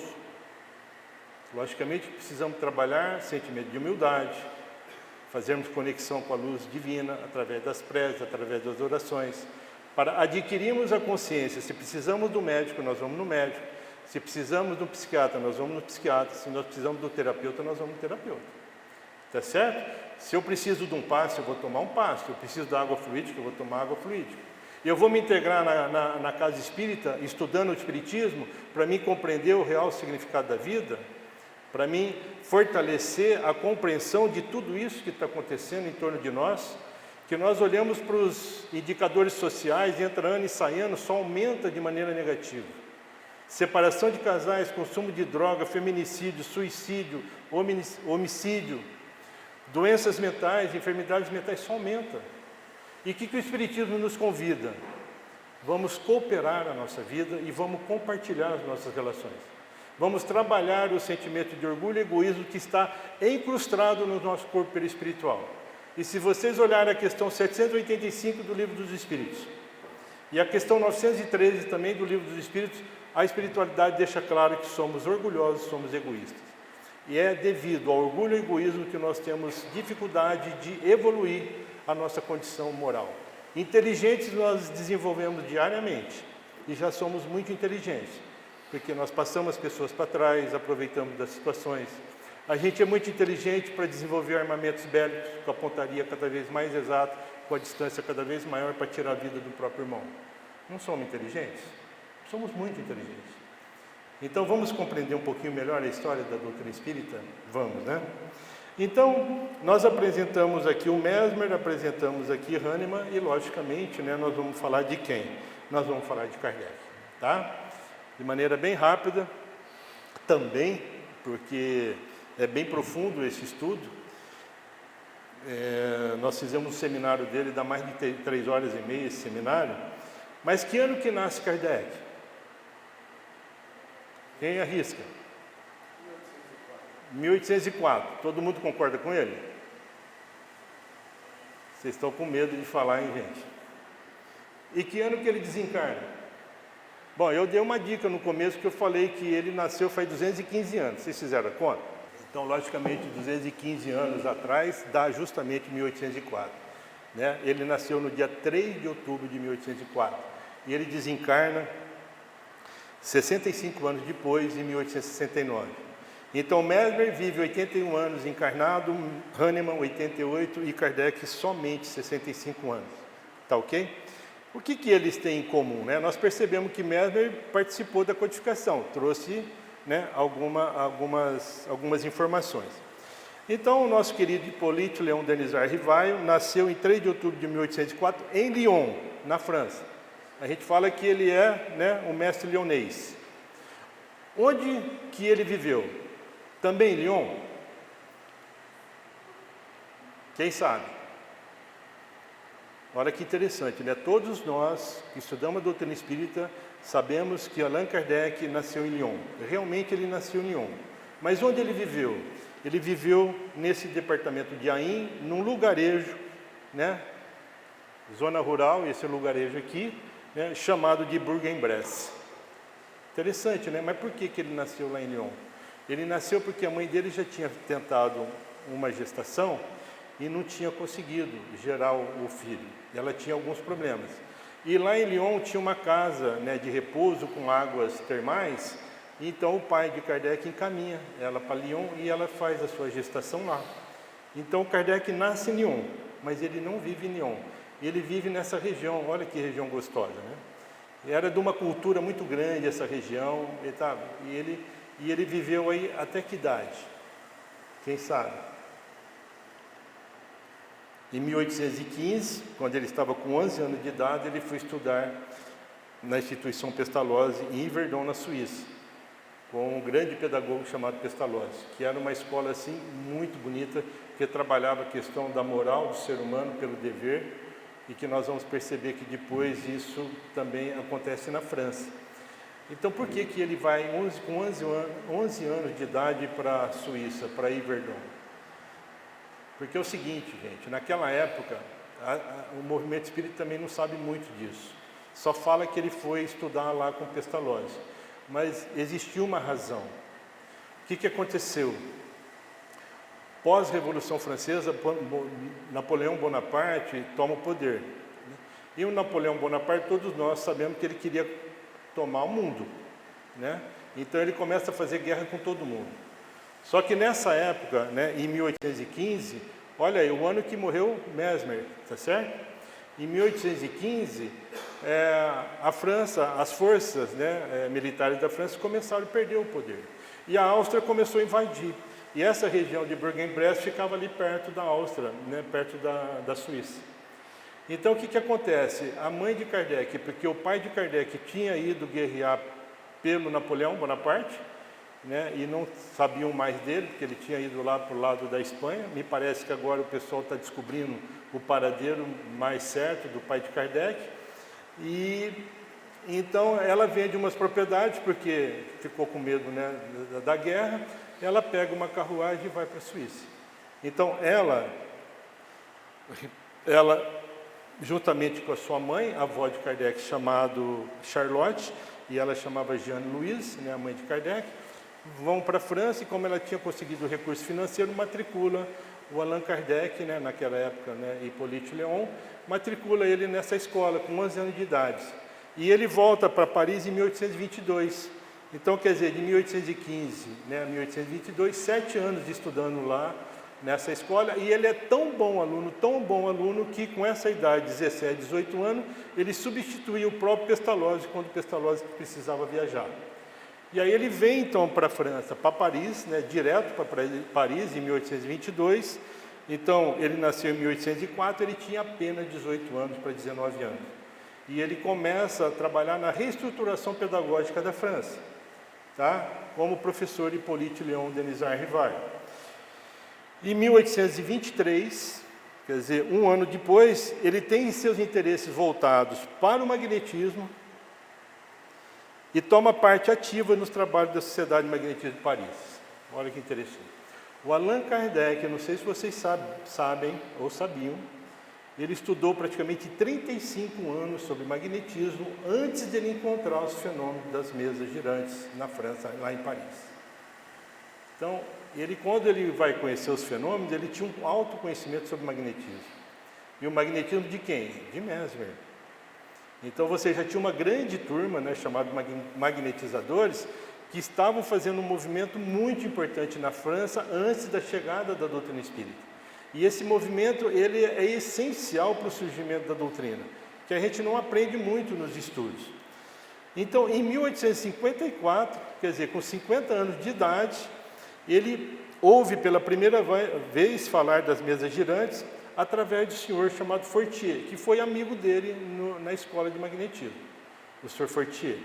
Logicamente, precisamos trabalhar sentimento de humildade, fazermos conexão com a luz divina, através das preces, através das orações, para adquirirmos a consciência. Se precisamos do médico, nós vamos no médico. Se precisamos do psiquiatra, nós vamos no psiquiatra. Se nós precisamos do terapeuta, nós vamos no terapeuta. Tá certo? Se eu preciso de um passe, eu vou tomar um passe. Se eu preciso da água fluídica, eu vou tomar água fluídica. Eu vou me integrar na casa espírita, estudando o espiritismo, para mim compreender o real significado da vida, para mim fortalecer a compreensão de tudo isso que está acontecendo em torno de nós, que nós olhamos para os indicadores sociais, entra ano e sai ano, só aumenta de maneira negativa. separação de casais, consumo de droga, feminicídio, suicídio, homicídio, doenças mentais, enfermidades mentais, só aumenta. E o que o Espiritismo nos convida? Vamos cooperar a nossa vida e vamos compartilhar as nossas relações. Vamos trabalhar o sentimento de orgulho e egoísmo que está incrustado no nosso corpo perispiritual. E se vocês olharem a questão 785 do Livro dos Espíritos, e a questão 913 também do Livro dos Espíritos, a espiritualidade deixa claro que somos orgulhosos, somos egoístas. E é devido ao orgulho e egoísmo que nós temos dificuldade de evoluir a nossa condição moral. Inteligentes nós desenvolvemos diariamente, e já somos muito inteligentes, porque nós passamos as pessoas para trás, aproveitamos das situações. A gente é muito inteligente para desenvolver armamentos bélicos, com a pontaria cada vez mais exata, com a distância cada vez maior para tirar a vida do próprio irmão. Não somos inteligentes? Somos muito inteligentes. Então vamos compreender um pouquinho melhor a história da doutrina espírita? Vamos, né? Então, nós apresentamos aqui o Mesmer, apresentamos aqui Hahnemann e, logicamente, né, nós vamos falar de quem? Nós vamos falar de Kardec, tá? De maneira bem rápida, também, porque é bem profundo esse estudo. Nós fizemos um seminário dele, dá mais de 3 horas e meia esse seminário. Mas que ano que nasce Kardec? Quem arrisca? 1804. Todo mundo concorda com ele? Vocês estão com medo de falar, hein, gente? E que ano que ele desencarna? Bom, eu dei uma dica no começo que eu falei que ele nasceu faz 215 anos. Vocês fizeram a conta? Então, logicamente, 215 anos atrás dá justamente 1804. Né? Ele nasceu no dia 3 de outubro de 1804. E ele desencarna 65 anos depois, em 1869. Então, Mesmer vive 81 anos encarnado, Hahnemann 88 e Kardec somente 65 anos. Tá ok? O que eles têm em comum? Né? Nós percebemos que Mesmer participou da codificação, trouxe, né, algumas informações. Então, o nosso querido Hippolyte Léon Denisard Rivaio nasceu em 3 de outubro de 1804 em Lyon, na França. A gente fala que ele é, né, um mestre lyonês. Onde que ele viveu? Também em Lyon? Quem sabe? Olha que interessante, né? Todos nós que estudamos a doutrina espírita sabemos que Allan Kardec nasceu em Lyon. Realmente ele nasceu em Lyon. Mas onde ele viveu? Ele viveu nesse departamento de Ain, num lugarejo, né? Zona rural, esse lugarejo aqui, né? Chamado de Bourg-en-Bresse. Interessante, né? Mas por que ele nasceu lá em Lyon? Ele nasceu porque a mãe dele já tinha tentado uma gestação e não tinha conseguido gerar o filho. Ela tinha alguns problemas. E lá em Lyon tinha uma casa, né, de repouso com águas termais, e então o pai de Kardec encaminha ela para Lyon e ela faz a sua gestação lá. Então Kardec nasce em Lyon, mas ele não vive em Lyon. Ele vive nessa região, olha que região gostosa, né? Era de uma cultura muito grande essa região, e ele viveu aí até que idade? Quem sabe? Em 1815, quando ele estava com 11 anos de idade, ele foi estudar na instituição Pestalozzi, em Yverdon, na Suíça, com um grande pedagogo chamado Pestalozzi, que era uma escola assim muito bonita, que trabalhava a questão da moral do ser humano pelo dever, e que nós vamos perceber que depois isso também acontece na França. Então, por que ele vai com 11 anos de idade para a Suíça, para Yverdon? Porque é o seguinte, gente, naquela época, o movimento espírita também não sabe muito disso. Só fala que ele foi estudar lá com Pestalozzi. Mas existiu uma razão. O que aconteceu? Pós-Revolução Francesa, Napoleão Bonaparte toma o poder. E o Napoleão Bonaparte, todos nós sabemos que ele queria tomar o mundo, né? Então ele começa a fazer guerra com todo mundo. Só que nessa época, né, em 1815, olha aí, o ano que morreu Mesmer, tá certo? Em 1815, a França, as forças, né, militares da França começaram a perder o poder. E a Áustria começou a invadir. E essa região de Bourg-en-Bresse ficava ali perto da Áustria, né, perto da Suíça. Então, o que acontece? A mãe de Kardec, porque o pai de Kardec tinha ido guerrear pelo Napoleão Bonaparte, né, e não sabiam mais dele, porque ele tinha ido lá para o lado da Espanha. Me parece que agora o pessoal está descobrindo o paradeiro mais certo do pai de Kardec. E então ela vende umas propriedades, porque ficou com medo, né, da guerra. Ela pega uma carruagem e vai para a Suíça. Então ela, juntamente com a sua mãe, a avó de Kardec, chamado Charlotte, e ela chamava Jeanne Louise, né, a mãe de Kardec, vão para a França, e como ela tinha conseguido o recurso financeiro, matricula o Allan Kardec, né, naquela época, né, Hippolyte Léon, matricula ele nessa escola com 11 anos de idade. E ele volta para Paris em 1822. Então, quer dizer, de 1815, né, a 1822, 7 anos estudando lá nessa escola, e ele é tão bom aluno, que com essa idade, 17, 18 anos, ele substituía o próprio Pestalozzi quando o Pestalozzi precisava viajar. E aí ele vem então para a França, para Paris, né, direto para Paris em 1822. Então ele nasceu em 1804, ele tinha apenas 18 anos para 19 anos. E ele começa a trabalhar na reestruturação pedagógica da França, tá? Como professor Hippolyte Léon Denisard Rivard. Em 1823, quer dizer, um ano depois, ele tem seus interesses voltados para o magnetismo e toma parte ativa nos trabalhos da Sociedade de Magnetismo de Paris. Olha que interessante. O Allan Kardec, eu não sei se vocês sabem ou sabiam, ele estudou praticamente 35 anos sobre magnetismo antes de ele encontrar os fenômenos das mesas girantes na França, lá em Paris. Então, quando ele vai conhecer os fenômenos, ele tinha um alto conhecimento sobre magnetismo. E o magnetismo de quem? De Mesmer. Então você já tinha uma grande turma, né, chamada magnetizadores, que estavam fazendo um movimento muito importante na França antes da chegada da doutrina espírita. E esse movimento ele é essencial para o surgimento da doutrina, que a gente não aprende muito nos estudos. Então, em 1854, quer dizer, com 50 anos de idade, ele ouve pela primeira vez falar das mesas girantes, através de um senhor chamado Fortier, que foi amigo dele na escola de magnetismo, o Sr. Fortier.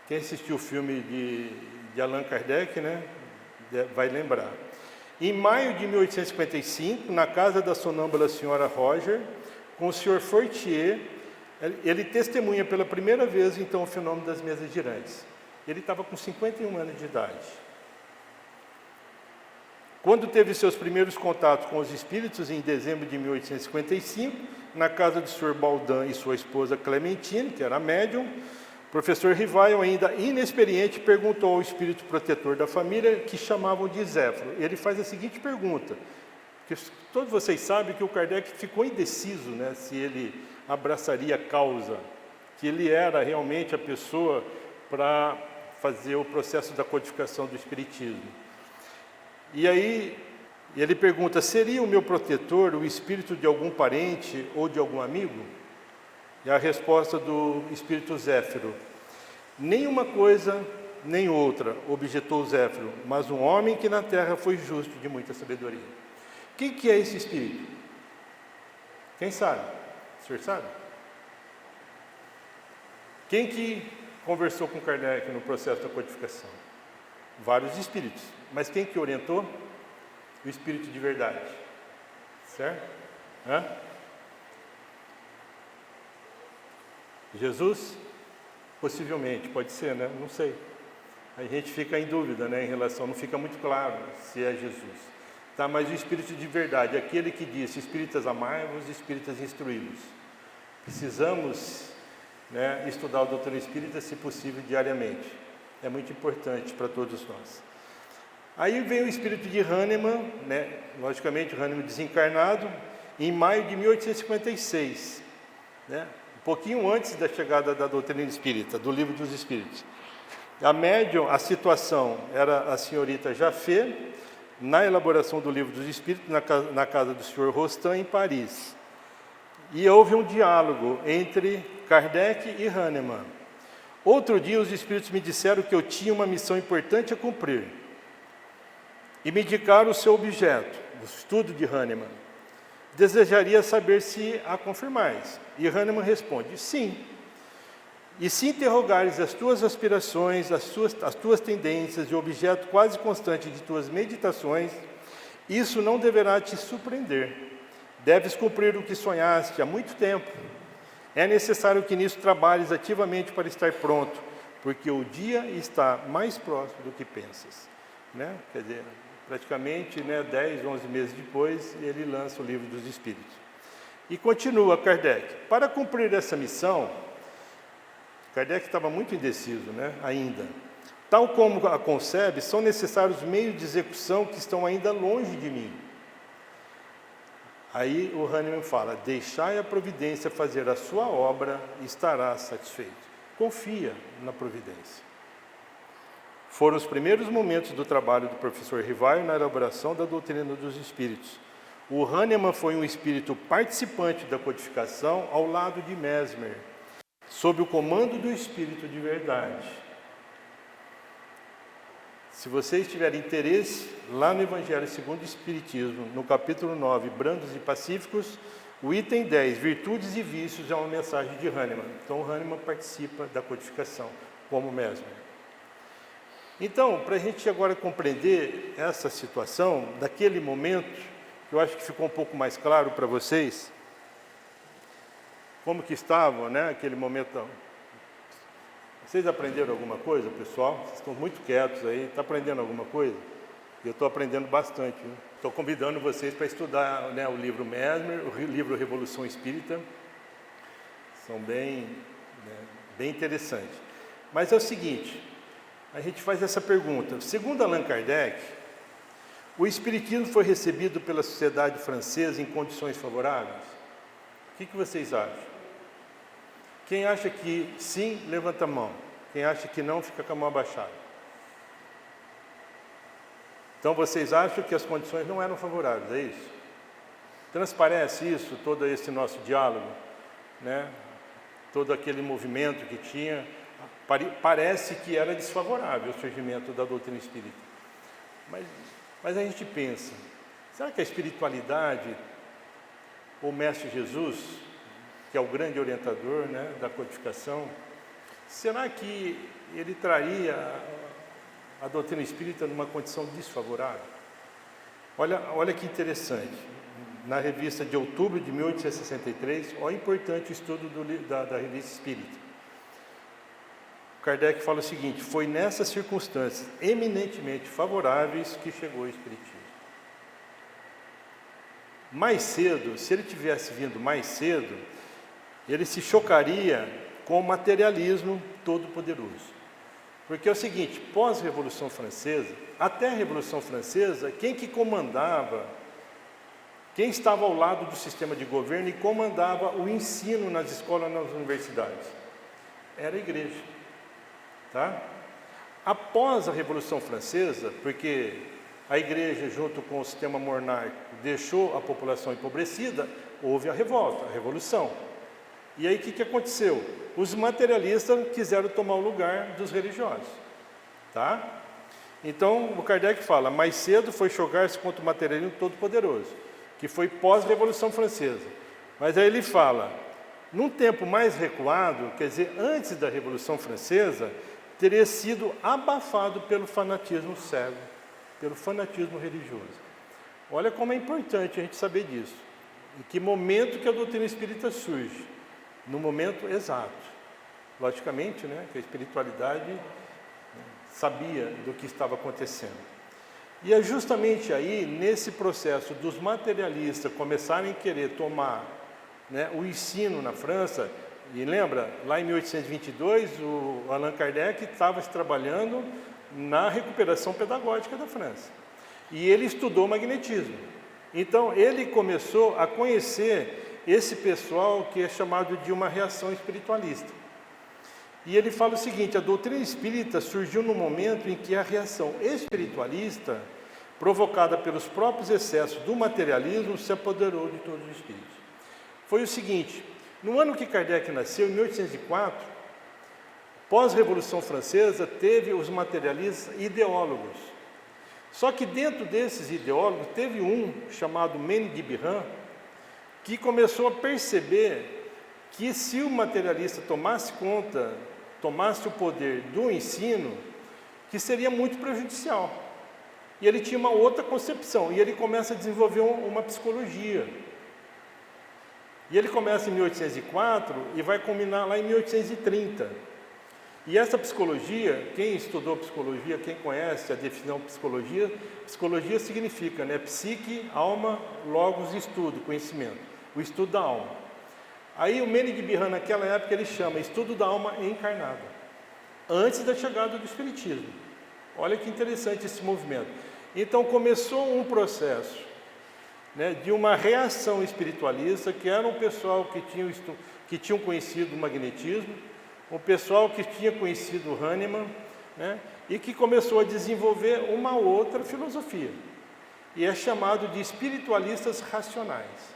Quem assistiu o filme de Allan Kardec, né, vai lembrar. Em maio de 1855, na casa da sonâmbula senhora Roger, com o Sr. Fortier, ele testemunha pela primeira vez, então, o fenômeno das mesas girantes. Ele estava com 51 anos de idade. Quando teve seus primeiros contatos com os espíritos, em dezembro de 1855, na casa do Sr. Baldan e sua esposa Clementine, que era médium, o professor Rivail, ainda inexperiente, perguntou ao espírito protetor da família, que chamavam de Zéfiro. Ele faz a seguinte pergunta, que todos vocês sabem que o Kardec ficou indeciso, né, se ele abraçaria a causa, que ele era realmente a pessoa para fazer o processo da codificação do espiritismo. E aí ele pergunta, seria o meu protetor o espírito de algum parente ou de algum amigo? E a resposta do espírito Zéfiro, nem uma coisa, nem outra, objetou Zéfiro, mas um homem que na terra foi justo de muita sabedoria. Quem que é esse espírito? Quem sabe? O senhor sabe? Quem que conversou com Kardec no processo da codificação? Vários espíritos. Mas quem que orientou? O espírito de verdade. Certo? Hã? Jesus? Possivelmente, pode ser, né? Não sei. A gente fica em dúvida, né, em relação, não fica muito claro se é Jesus. Tá, mas o espírito de verdade, aquele que disse, espíritas amai-vos, espíritas instruí-vos. Precisamos, né, estudar o doutrina espírita, se possível, diariamente. É muito importante para todos nós. Aí vem o espírito de Hahnemann, né, logicamente Hahnemann desencarnado, em maio de 1856, né, um pouquinho antes da chegada da doutrina espírita, do Livro dos Espíritos. A médium, a situação era a senhorita Jaffé, na elaboração do Livro dos Espíritos, na casa do senhor Rostand, em Paris. E houve um diálogo entre Kardec e Hahnemann. Outro dia os espíritos me disseram que eu tinha uma missão importante a cumprir e me indicaram o seu objeto, o estudo de Hahnemann. Desejaria saber se a confirmais. E Hahnemann responde, sim. E se interrogares as tuas aspirações, as tuas tendências e o objeto quase constante de tuas meditações, isso não deverá te surpreender. Deves cumprir o que sonhaste há muito tempo. É necessário que nisso trabalhes ativamente para estar pronto, porque o dia está mais próximo do que pensas. Quer dizer, praticamente 10, 11 meses depois, ele lança o Livro dos Espíritos. E continua Kardec. Para cumprir essa missão, Kardec estava muito indeciso, ainda. Tal como a concebe, são necessários meios de execução que estão ainda longe de mim. Aí o Hahnemann fala, deixai a providência fazer a sua obra e estará satisfeito. Confia na providência. Foram os primeiros momentos do trabalho do professor Rivaio na elaboração da doutrina dos espíritos. O Hahnemann foi um espírito participante da codificação ao lado de Mesmer, sob o comando do Espírito de Verdade. Se vocês tiverem interesse, lá no Evangelho segundo o Espiritismo, no capítulo 9, Brandos e Pacíficos, o item 10, Virtudes e Vícios, é uma mensagem de Hahnemann. Então, o Hahnemann participa da codificação, como Mesmer. Então, para a gente agora compreender essa situação, daquele momento, que eu acho que ficou um pouco mais claro para vocês, como que estava, aquele momento. Vocês aprenderam alguma coisa, pessoal? Vocês estão muito quietos aí. Está aprendendo alguma coisa? Eu estou aprendendo bastante. Estou convidando vocês para estudar o livro Mesmer, o livro Revolução Espírita. São bem interessantes. Mas é o seguinte, a gente faz essa pergunta. Segundo Allan Kardec, o Espiritismo foi recebido pela sociedade francesa em condições favoráveis? O que vocês acham? Quem acha que sim, levanta a mão. Quem acha que não, fica com a mão abaixada. Então, vocês acham que as condições não eram favoráveis, é isso? Transparece isso, todo esse nosso diálogo, todo aquele movimento que tinha, parece que era desfavorável o surgimento da doutrina espírita. Mas a gente pensa, será que a espiritualidade, o Mestre Jesus, que é o grande orientador da codificação, será que ele traria a doutrina espírita numa condição desfavorável? Olha que interessante, na revista de outubro de 1863, olha importante o estudo da revista espírita. Kardec fala o seguinte, foi nessas circunstâncias eminentemente favoráveis que chegou o Espiritismo. Mais cedo, se ele tivesse vindo mais cedo, ele se chocaria com o materialismo todo-poderoso. Porque é o seguinte, pós-Revolução Francesa, até a Revolução Francesa, quem que comandava, quem estava ao lado do sistema de governo e comandava o ensino nas escolas e nas universidades? Era a igreja. Após a Revolução Francesa, porque a igreja, junto com o sistema monárquico, deixou a população empobrecida, houve a revolta, a revolução. E aí o que aconteceu? Os materialistas quiseram tomar o lugar dos religiosos. Então, o Kardec fala, mais cedo foi chocar-se contra o materialismo todo-poderoso, que foi pós-Revolução Francesa. Mas aí ele fala, num tempo mais recuado, quer dizer, antes da Revolução Francesa, teria sido abafado pelo fanatismo cego, pelo fanatismo religioso. Olha como é importante a gente saber disso. Em que momento que a doutrina espírita surge? No momento exato. Logicamente, que a espiritualidade sabia do que estava acontecendo. E é justamente aí, nesse processo dos materialistas começarem a querer tomar o ensino na França, e lembra, lá em 1822, o Allan Kardec estava trabalhando na recuperação pedagógica da França. E ele estudou magnetismo. Então, ele começou a conhecer esse pessoal que é chamado de uma reação espiritualista. E ele fala o seguinte, a doutrina espírita surgiu no momento em que a reação espiritualista, provocada pelos próprios excessos do materialismo, se apoderou de todos os espíritos. Foi o seguinte, no ano que Kardec nasceu, em 1804, pós-Revolução Francesa, teve os materialistas ideólogos. Só que dentro desses ideólogos, teve um chamado Mény de Biran, que começou a perceber que se o materialista tomasse conta, tomasse o poder do ensino, que seria muito prejudicial. E ele tinha uma outra concepção, e ele começa a desenvolver uma psicologia. E ele começa em 1804 e vai culminar lá em 1830. E essa psicologia, quem estudou psicologia, quem conhece a definição de psicologia, psicologia significa, né, psique, alma, logos, estudo, conhecimento, o estudo da alma. Aí o Mene de Biran, naquela época, ele chama estudo da alma encarnada, antes da chegada do Espiritismo. Olha que interessante esse movimento. Então começou um processo, né, de uma reação espiritualista, que era um pessoal que tinham conhecido o magnetismo, um pessoal que tinha conhecido o Hahnemann, né, e que começou a desenvolver uma outra filosofia, e é chamado de espiritualistas racionais.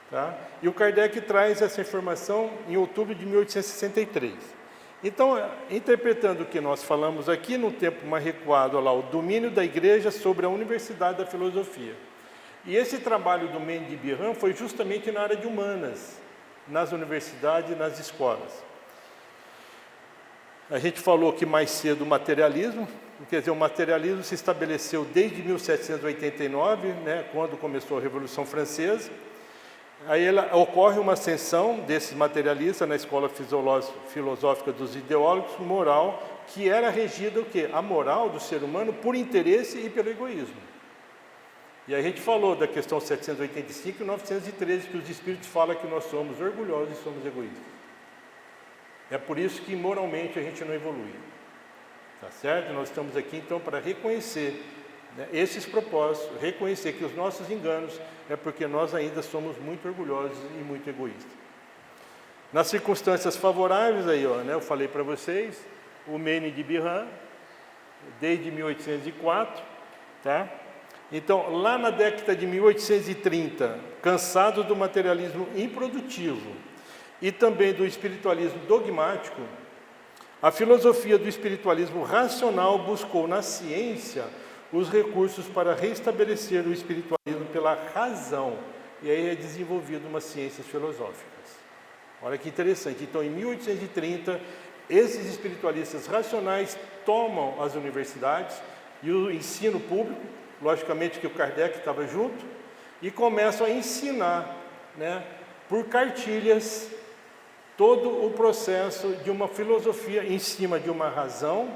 Tá? E o Kardec traz essa informação em outubro de 1863. Então, interpretando o que nós falamos aqui, no tempo mais recuado, lá, o domínio da Igreja sobre a Universidade da Filosofia. E esse trabalho do Mene de Biran foi justamente na área de humanas, nas universidades e nas escolas. A gente falou que mais cedo o materialismo, quer dizer, o materialismo se estabeleceu desde 1789, né, quando começou a Revolução Francesa. Aí ocorre uma ascensão desses materialistas na escola filosófica dos ideólogos, moral, que era regida o quê? A moral do ser humano por interesse e pelo egoísmo. E aí a gente falou da questão 785 e 913, que os Espíritos falam que nós somos orgulhosos e somos egoístas. É por isso que moralmente a gente não evolui. Tá certo? Nós estamos aqui então para reconhecer, né, esses propósitos, reconhecer que os nossos enganos é porque nós ainda somos muito orgulhosos e muito egoístas. Nas circunstâncias favoráveis aí, ó, né, eu falei para vocês, o Mene de Biran, desde 1804, tá? Então, lá na década de 1830, cansado do materialismo improdutivo e também do espiritualismo dogmático, a filosofia do espiritualismo racional buscou na ciência os recursos para restabelecer o espiritualismo pela razão, e aí é desenvolvido umas ciências filosóficas. Olha que interessante. Então, em 1830, esses espiritualistas racionais tomam as universidades e o ensino público, logicamente que o Kardec estava junto, e começam a ensinar, né, por cartilhas, todo o processo de uma filosofia em cima de uma razão,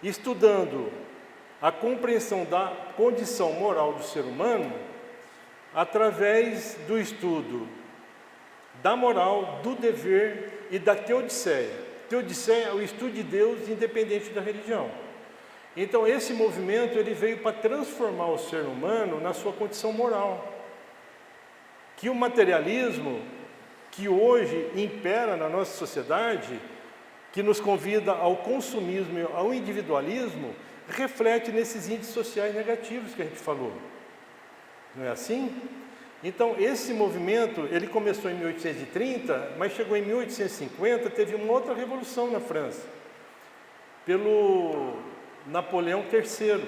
estudando a compreensão da condição moral do ser humano através do estudo da moral, do dever e da teodiceia. Teodiceia é o estudo de Deus independente da religião. Então esse movimento ele veio para transformar o ser humano na sua condição moral. Que o materialismo que hoje impera na nossa sociedade, que nos convida ao consumismo e ao individualismo, reflete nesses índices sociais negativos que a gente falou. Não é assim? Então, esse movimento, ele começou em 1830, mas chegou em 1850, teve uma outra revolução na França, pelo Napoleão III.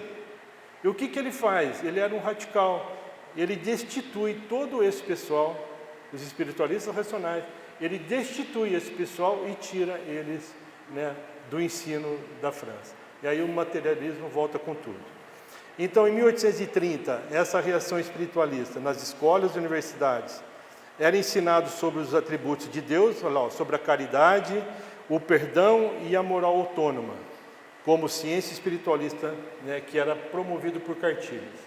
E o que ele faz? Ele era um radical, ele destitui todo esse pessoal, os espiritualistas racionais, ele destitui esse pessoal e tira eles, né, do ensino da França. E aí o materialismo volta com tudo. Então, em 1830, essa reação espiritualista nas escolas e universidades era ensinado sobre os atributos de Deus, olha lá, sobre a caridade, o perdão e a moral autônoma, como ciência espiritualista, né, que era promovido por cartilhas.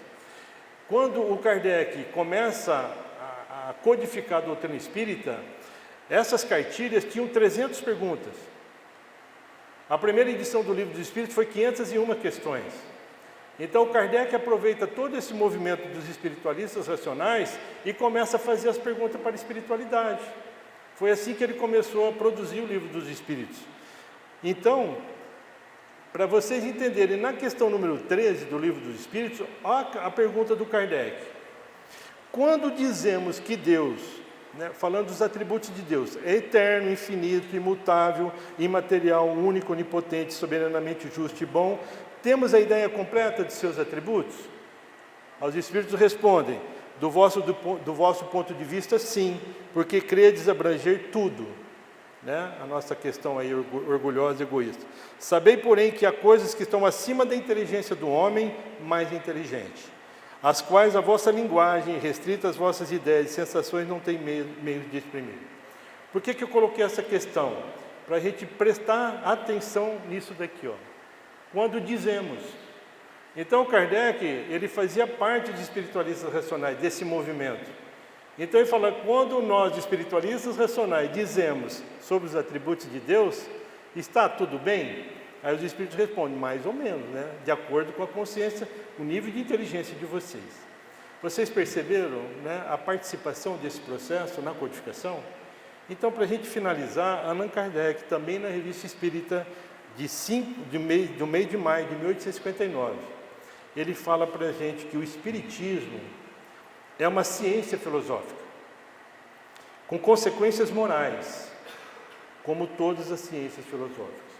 Quando o Kardec começa a codificar a doutrina espírita, essas cartilhas tinham 300 perguntas. A primeira edição do Livro dos Espíritos foi 501 questões. Então, o Kardec aproveita todo esse movimento dos espiritualistas racionais e começa a fazer as perguntas para a espiritualidade. Foi assim que ele começou a produzir o Livro dos Espíritos. Então, para vocês entenderem, na questão número 13 do Livro dos Espíritos, olha a pergunta do Kardec. Quando dizemos que Deus, né, falando dos atributos de Deus, é eterno, infinito, imutável, imaterial, único, onipotente, soberanamente justo e bom, temos a ideia completa de seus atributos? Os Espíritos respondem, do vosso ponto de vista, sim, porque credes abranger tudo, né? A nossa questão aí orgulhosa e egoísta. Sabei, porém, que há coisas que estão acima da inteligência do homem mais inteligente, as quais a vossa linguagem, restrita às vossas ideias e sensações, não tem meio de exprimir. Por que eu coloquei essa questão? Para a gente prestar atenção nisso daqui, ó. Quando dizemos. Então, Kardec, ele fazia parte de espiritualistas racionais, desse movimento. Então, ele fala, quando nós, espiritualistas racionais, dizemos sobre os atributos de Deus, está tudo bem? Aí os espíritos respondem, mais ou menos, né? De acordo com a consciência, o nível de inteligência de vocês. Vocês perceberam, né, a participação desse processo na codificação? Então, para a gente finalizar, Allan Kardec, também na Revista Espírita, do mês de maio de 1859, ele fala para a gente que o Espiritismo é uma ciência filosófica, com consequências morais, como todas as ciências filosóficas.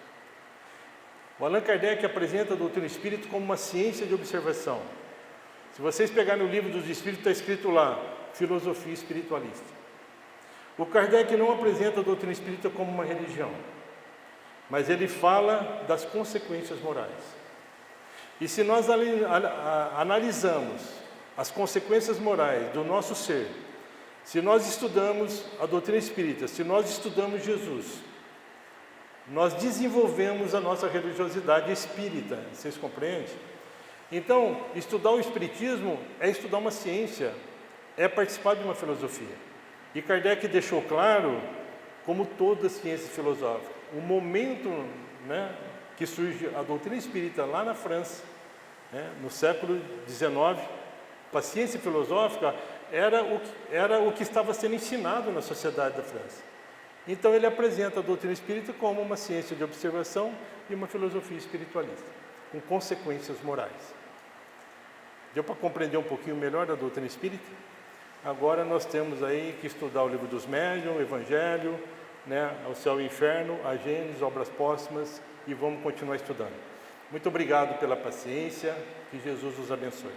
O Allan Kardec apresenta a doutrina espírita como uma ciência de observação. Se vocês pegarem o livro dos Espíritos, está escrito lá, filosofia espiritualista. O Kardec não apresenta a doutrina espírita como uma religião, mas ele fala das consequências morais. E se nós analisamos as consequências morais do nosso ser, se nós estudamos a doutrina espírita, se nós estudamos Jesus, nós desenvolvemos a nossa religiosidade espírita, vocês compreendem? Então, estudar o espiritismo é estudar uma ciência, é participar de uma filosofia. E Kardec deixou claro, como toda ciência filosófica, o momento, né, que surge a doutrina espírita lá na França, né, no século XIX, a ciência filosófica era o que estava sendo ensinado na sociedade da França. Então ele apresenta a doutrina espírita como uma ciência de observação e uma filosofia espiritualista, com consequências morais. Deu para compreender um pouquinho melhor a doutrina espírita? Agora nós temos aí que estudar o livro dos médiuns, o Evangelho, né, o Céu e o Inferno, a Gênesis, obras póstumas, e vamos continuar estudando. Muito obrigado pela paciência, que Jesus os abençoe.